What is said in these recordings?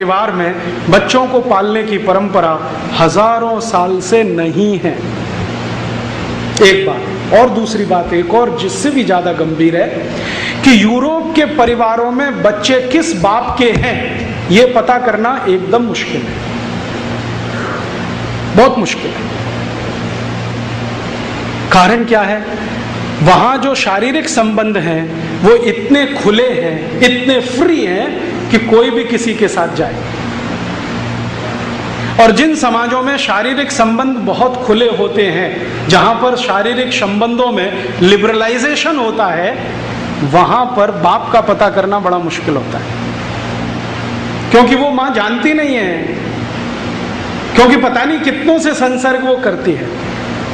परिवार में बच्चों को पालने की परंपरा हजारों साल से नहीं है। एक बात और दूसरी बात एक और जिससे भी ज्यादा गंभीर है कि यूरोप के परिवारों में बच्चे किस बाप के हैं यह पता करना एकदम मुश्किल है, बहुत मुश्किल है। कारण क्या है? वहां जो शारीरिक संबंध हैं वो इतने खुले हैं, इतने फ्री हैं कि कोई भी किसी के साथ जाए। और जिन समाजों में शारीरिक संबंध बहुत खुले होते हैं, जहां पर शारीरिक संबंधों में लिबरलाइजेशन होता है, वहां पर बाप का पता करना बड़ा मुश्किल होता है, क्योंकि वो मां जानती नहीं है, क्योंकि पता नहीं कितनों से संसर्ग वो करती है।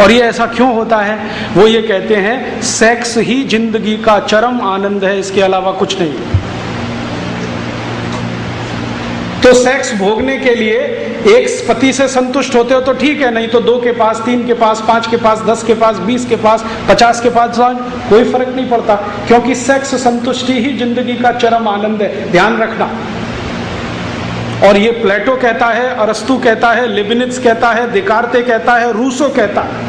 और ये ऐसा क्यों होता है? वो ये कहते हैं सेक्स ही जिंदगी का चरम आनंद है, इसके अलावा कुछ नहीं। तो सेक्स भोगने के लिए एक पति से संतुष्ट होते हो तो ठीक है, नहीं तो 2 के पास, 3 के पास, 5 के पास, 10 के पास, 20 के पास, 50 के पास, कोई फर्क नहीं पड़ता, क्योंकि सेक्स संतुष्टि ही जिंदगी का चरम आनंद है। ध्यान रखना। और ये प्लेटो कहता है, अरस्तु कहता है, लिबनिट्ज कहता है, दिकार्ते कहता है, रूसो कहता है,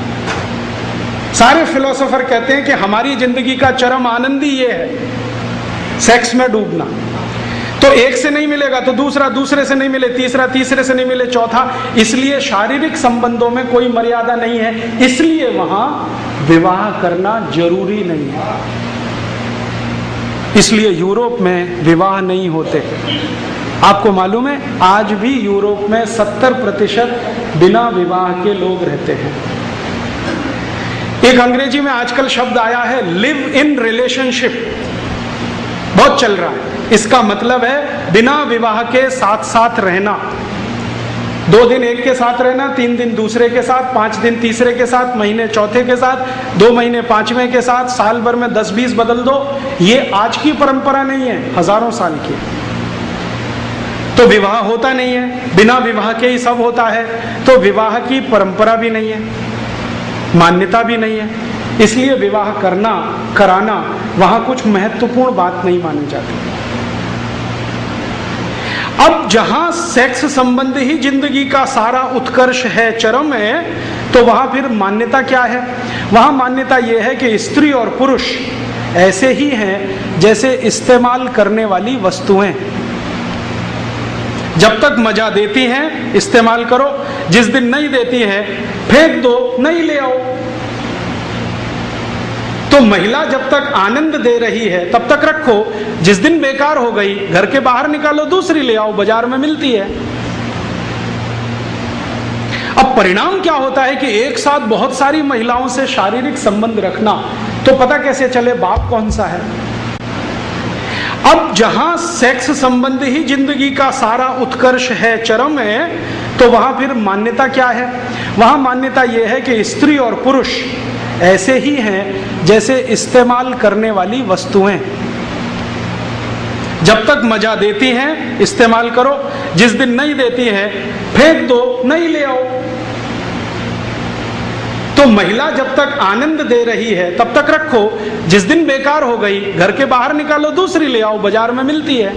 सारे फिलोसोफर कहते हैं कि हमारी जिंदगी का चरम आनंद ही ये है, सेक्स में डूबना। तो एक से नहीं मिलेगा तो दूसरा, दूसरे से नहीं मिले तीसरा, तीसरे से नहीं मिले चौथा। इसलिए शारीरिक संबंधों में कोई मर्यादा नहीं है, इसलिए वहां विवाह करना जरूरी नहीं है। इसलिए यूरोप में विवाह नहीं होते। आपको मालूम है आज भी यूरोप में 70% बिना विवाह के लोग रहते हैं। एक अंग्रेजी में आजकल शब्द आया है लिव इन रिलेशनशिप, बहुत चल रहा है। इसका मतलब है बिना विवाह के साथ साथ रहना। 2 दिन एक के साथ रहना, 3 दिन दूसरे के साथ, 5 दिन तीसरे के साथ, महीने चौथे के साथ, 2 महीने पांचवें के साथ, साल भर में 10-20 बदल दो। ये आज की परंपरा नहीं है, हजारों साल की। तो विवाह होता नहीं है, बिना विवाह के ही सब होता है। तो विवाह की परंपरा भी नहीं है, मान्यता भी नहीं है, इसलिए विवाह करना, कराना वहां कुछ महत्वपूर्ण बात नहीं मानी जाती। अब जहां सेक्स संबंध ही जिंदगी का सारा उत्कर्ष है, चरम है, तो वहां फिर मान्यता क्या है? वहां मान्यता यह है कि स्त्री और पुरुष ऐसे ही हैं जैसे इस्तेमाल करने वाली वस्तुएं। जब तक मजा देती हैं इस्तेमाल करो, जिस दिन नहीं देती है फेंक दो, नहीं ले आओ। तो महिला जब तक आनंद दे रही है तब तक रखो, जिस दिन बेकार हो गई घर के बाहर निकालो, दूसरी ले आओ, बाजार में मिलती है। अब परिणाम क्या होता है कि एक साथ बहुत सारी महिलाओं से शारीरिक संबंध रखना, तो पता कैसे चले बाप कौन सा है? अब जहां सेक्स संबंध ही जिंदगी का सारा उत्कर्ष है, चरम है, तो वहां फिर मान्यता क्या है? वहां मान्यता यह है कि स्त्री और पुरुष ऐसे ही हैं जैसे इस्तेमाल करने वाली वस्तुएं। जब तक मजा देती हैं इस्तेमाल करो, जिस दिन नहीं देती है फेंक दो, नहीं ले आओ। तो महिला जब तक आनंद दे रही है तब तक रखो, जिस दिन बेकार हो गई घर के बाहर निकालो, दूसरी ले आओ, बाजार में मिलती है।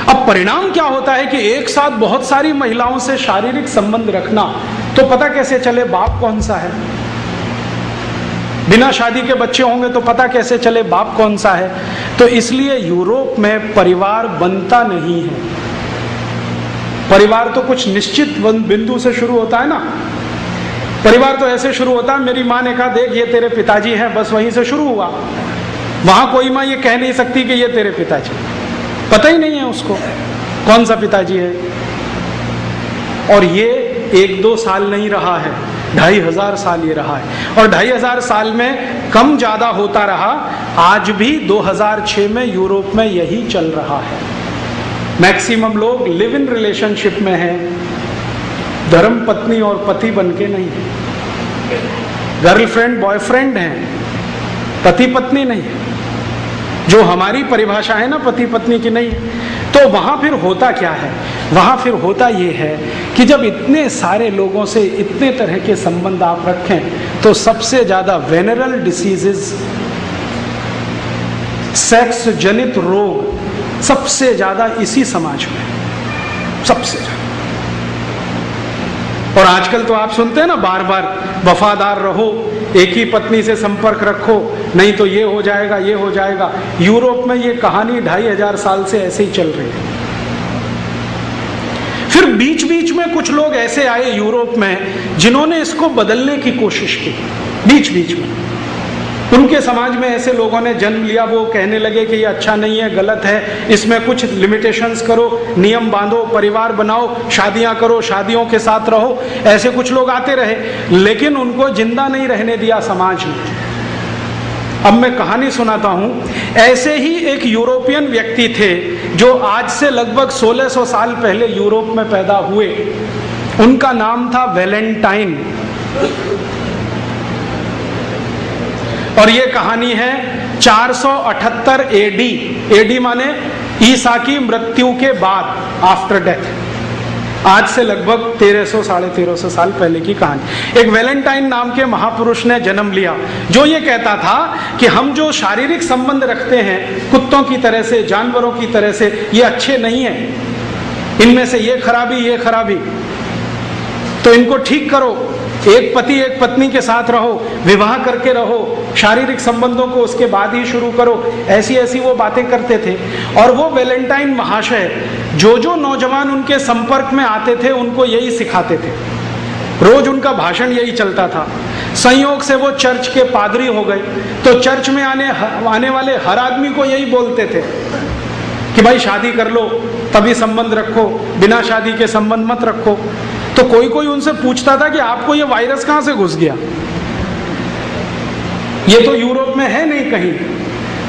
अब परिणाम क्या होता है कि एक साथ बहुत सारी महिलाओं से शारीरिक संबंध रखना, तो पता कैसे चले बाप कौन सा है? बिना शादी के बच्चे होंगे तो पता कैसे चले बाप कौन सा है? तो इसलिए यूरोप में परिवार बनता नहीं है। परिवार तो कुछ निश्चित बिंदु से शुरू होता है ना। परिवार तो ऐसे शुरू होता है, मेरी माँ ने कहा देख ये तेरे पिताजी हैं, बस वहीं से शुरू हुआ। वहां कोई माँ ये कह नहीं सकती कि ये तेरे पिताजी, पता ही नहीं है उसको कौन सा पिताजी है। और ये 1-2 साल नहीं रहा है, 2500 साल ये रहा है। और 2500 साल में कम ज्यादा होता रहा। आज भी 2006 में यूरोप में यही चल रहा है। मैक्सिमम लोग लिव इन रिलेशनशिप में हैं, धर्म पत्नी और पति बनके नहीं है, गर्लफ्रेंड बॉयफ्रेंड हैं, पति पत्नी नहीं है, जो हमारी परिभाषा है ना पति पत्नी की नहीं है। तो वहां फिर होता क्या है? वहां फिर होता ये है कि जब इतने सारे लोगों से इतने तरह के संबंध आप रखें, तो सबसे ज्यादा वेनरल डिसीजेस, सेक्स जनित रोग सबसे ज्यादा इसी समाज में, सबसे ज्यादा। और आजकल तो आप सुनते हैं ना बार बार, वफादार रहो, एक ही पत्नी से संपर्क रखो, नहीं तो ये हो जाएगा, ये हो जाएगा। यूरोप में ये कहानी 2500 साल से ऐसे ही चल रही है। फिर बीच बीच में कुछ लोग ऐसे आए यूरोप में जिन्होंने इसको बदलने की कोशिश की। बीच बीच में उनके समाज में ऐसे लोगों ने जन्म लिया, वो कहने लगे कि ये अच्छा नहीं है, गलत है, इसमें कुछ लिमिटेशंस करो, नियम बांधो, परिवार बनाओ, शादियां करो, शादियों के साथ रहो। ऐसे कुछ लोग आते रहे, लेकिन उनको जिंदा नहीं रहने दिया समाज ने। अब मैं कहानी सुनाता हूं। ऐसे ही एक यूरोपियन व्यक्ति थे जो आज से लगभग 1600 साल पहले यूरोप में पैदा हुए। उनका नाम था वैलेंटाइन। और ये कहानी है 478 एडी। एडी माने ईसा की मृत्यु के बाद, आफ्टर डेथ। आज से लगभग 1300 साढ़े 1300 साल पहले की कहानी। एक वैलेंटाइन नाम के महापुरुष ने जन्म लिया, जो ये कहता था कि हम जो शारीरिक संबंध रखते हैं कुत्तों की तरह से, जानवरों की तरह से, ये अच्छे नहीं है, इनमें से ये खराबी, तो इनको ठीक करो। एक पति एक पत्नी के साथ रहो, विवाह करके रहो, शारीरिक संबंधों को उसके बाद ही शुरू करो। ऐसी ऐसी वो बातें करते थे। और वो वैलेंटाइन महाशय जो नौजवान उनके संपर्क में आते थे उनको यही सिखाते थे। रोज उनका भाषण यही चलता था। संयोग से वो चर्च के पादरी हो गए, तो चर्च में आने वाले हर आदमी को यही बोलते थे कि भाई शादी कर लो, तभी संबंध रखो, बिना शादी के संबंध मत रखो। तो कोई कोई उनसे पूछता था कि आपको ये वायरस कहां से घुस गया, ये तो यूरोप में है नहीं कहीं।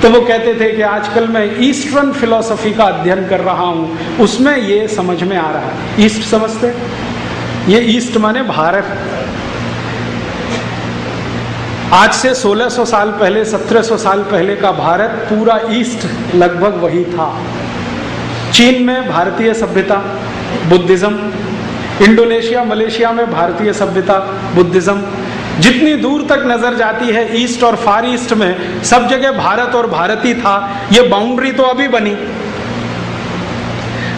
तो वो कहते थे कि आजकल मैं ईस्टर्न फिलॉसफी का अध्ययन कर रहा हूं, उसमें ये समझ में आ रहा है। ईस्ट समझते? ये ईस्ट माने भारत। आज से 1600 साल पहले, 1700 साल पहले का भारत पूरा ईस्ट लगभग वही था। चीन में भारतीय सभ्यता, बुद्धिज्म। इंडोनेशिया, मलेशिया में भारतीय सभ्यता, बुद्धिज्म। जितनी दूर तक नजर जाती है ईस्ट और फार ईस्ट में, सब जगह भारत और भारती था। ये बाउंड्री तो अभी बनी।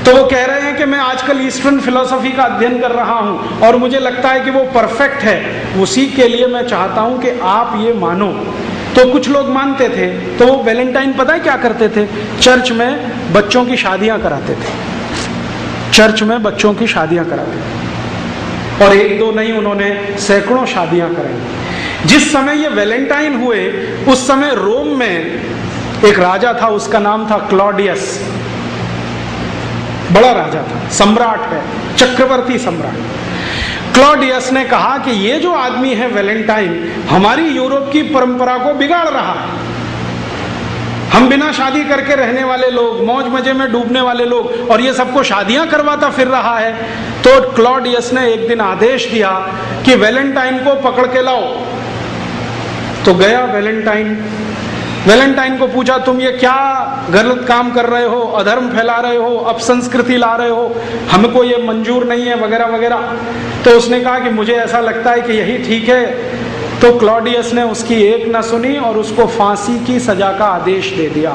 तो वो कह रहे हैं कि मैं आजकल ईस्टर्न फिलॉसफी का अध्ययन कर रहा हूं और मुझे लगता है कि वो परफेक्ट है। उसी के लिए मैं चाहता हूं कि आप ये मानो। तो कुछ लोग मानते थे। तो वो वैलेंटाइन पता है क्या करते थे? चर्च में बच्चों की शादियां कराते थे। चर्च में बच्चों की शादियां कराते थे। और एक दो नहीं, उन्होंने सैकड़ों शादियां कराई। जिस समय ये वैलेंटाइन हुए उस समय रोम में एक राजा था, उसका नाम था क्लॉडियस। बड़ा राजा था, सम्राट है, चक्रवर्ती सम्राट। क्लॉडियस ने कहा कि ये जो आदमी है वैलेंटाइन, हमारी यूरोप की परंपरा को बिगाड़ रहा है। हम बिना शादी करके रहने वाले लोग, मौज मजे में डूबने वाले लोग, और ये सबको शादियां करवाता फिर रहा है। तो क्लॉडियस ने एक दिन आदेश दिया कि वैलेंटाइन को पकड़ के लाओ। तो गया वैलेंटाइन को पूछा, तुम ये क्या गलत काम कर रहे हो, अधर्म फैला रहे हो, अपसंस्कृति ला रहे हो, हमको ये मंजूर नहीं है, वगैरह वगैरह। तो उसने कहा कि मुझे ऐसा लगता है कि यही ठीक है। तो क्लॉडियस ने उसकी एक न सुनी और उसको फांसी की सजा का आदेश दे दिया।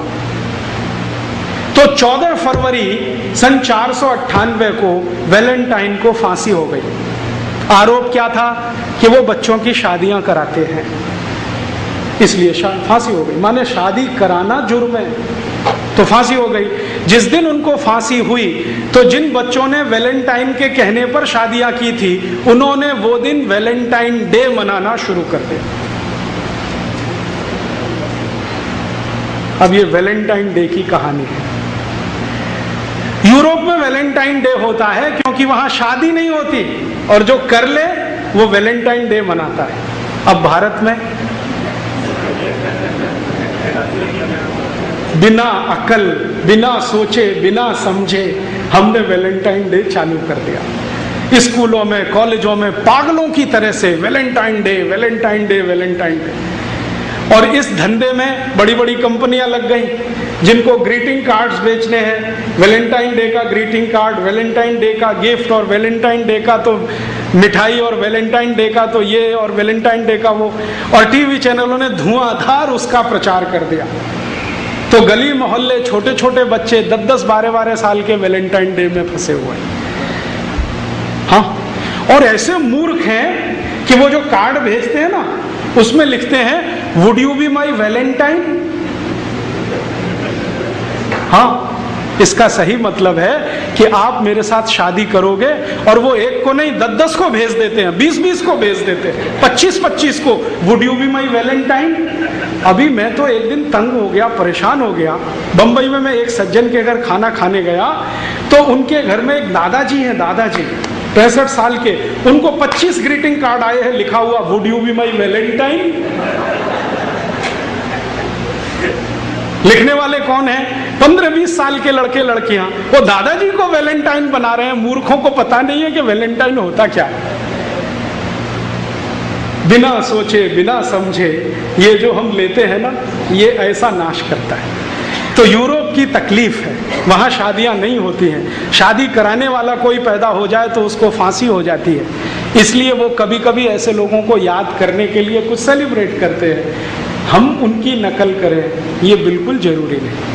तो 14 फरवरी सन 498 को वैलेंटाइन को फांसी हो गई। आरोप क्या था? कि वो बच्चों की शादियां कराते हैं, इसलिए फांसी हो गई। माने शादी कराना जुर्म है, तो फांसी हो गई। जिस दिन उनको फांसी हुई तो जिन बच्चों ने वैलेंटाइन के कहने पर शादियां की थी, उन्होंने वो दिन वैलेंटाइन डे मनाना शुरू कर दिया। अब ये वैलेंटाइन डे की कहानी है। यूरोप में वैलेंटाइन डे होता है क्योंकि वहां शादी नहीं होती, और जो कर ले वो वैलेंटाइन डे मनाता है। अब भारत में बिना अकल, बिना सोचे, बिना समझे हमने वैलेंटाइन डे चालू कर दिया। स्कूलों में, कॉलेजों में पागलों की तरह से Valentine day, Valentine day, Valentine day. और इस धंधे में बड़ी बड़ी कंपनियां लग गई जिनको ग्रीटिंग कार्ड्स बेचने हैं। वैलेंटाइन डे का ग्रीटिंग कार्ड, वैलेंटाइन डे का गिफ्ट, और वैलेंटाइन डे का तो मिठाई, और वैलेंटाइन डे का तो ये, और वैलेंटाइन डे का वो। और टीवी चैनलों ने धुआंधार उसका प्रचार कर दिया। तो गली मोहल्ले छोटे छोटे बच्चे 10-10, 12-12 साल के वैलेंटाइन डे में फंसे हुए हैं। हाँ, और ऐसे मूर्ख हैं कि वो जो कार्ड भेजते हैं ना, उसमें लिखते हैं would you be my Valentine. हाँ, इसका सही मतलब है कि आप मेरे साथ शादी करोगे, और वो एक को नहीं 10-10 को भेज देते हैं, 20-20 को भेज देते हैं, 25-25 को, would you be my Valentine. अभी मैं तो एक दिन तंग हो गया, परेशान हो गया। बंबई में मैं एक सज्जन के घर खाना खाने गया, तो उनके घर में एक दादाजी हैं, दादाजी 65 साल के, उनको 25 ग्रीटिंग कार्ड आए हैं, लिखा हुआ would you be my Valentine. लिखने वाले कौन हैं? 15-20 साल के लड़के लड़कियां, वो दादाजी को वैलेंटाइन बना रहे हैं। मूर्खों को पता नहीं है कि वैलेंटाइन होता क्या है। बिना सोचे बिना समझे ये जो हम लेते हैं ना, ये ऐसा नाश करता है। तो यूरोप की तकलीफ है, वहां शादियां नहीं होती हैं। शादी कराने वाला कोई पैदा हो जाए तो उसको फांसी हो जाती है। इसलिए वो कभी कभी ऐसे लोगों को याद करने के लिए कुछ सेलिब्रेट करते हैं। हम उनकी नकल करें ये बिल्कुल जरूरी नहीं।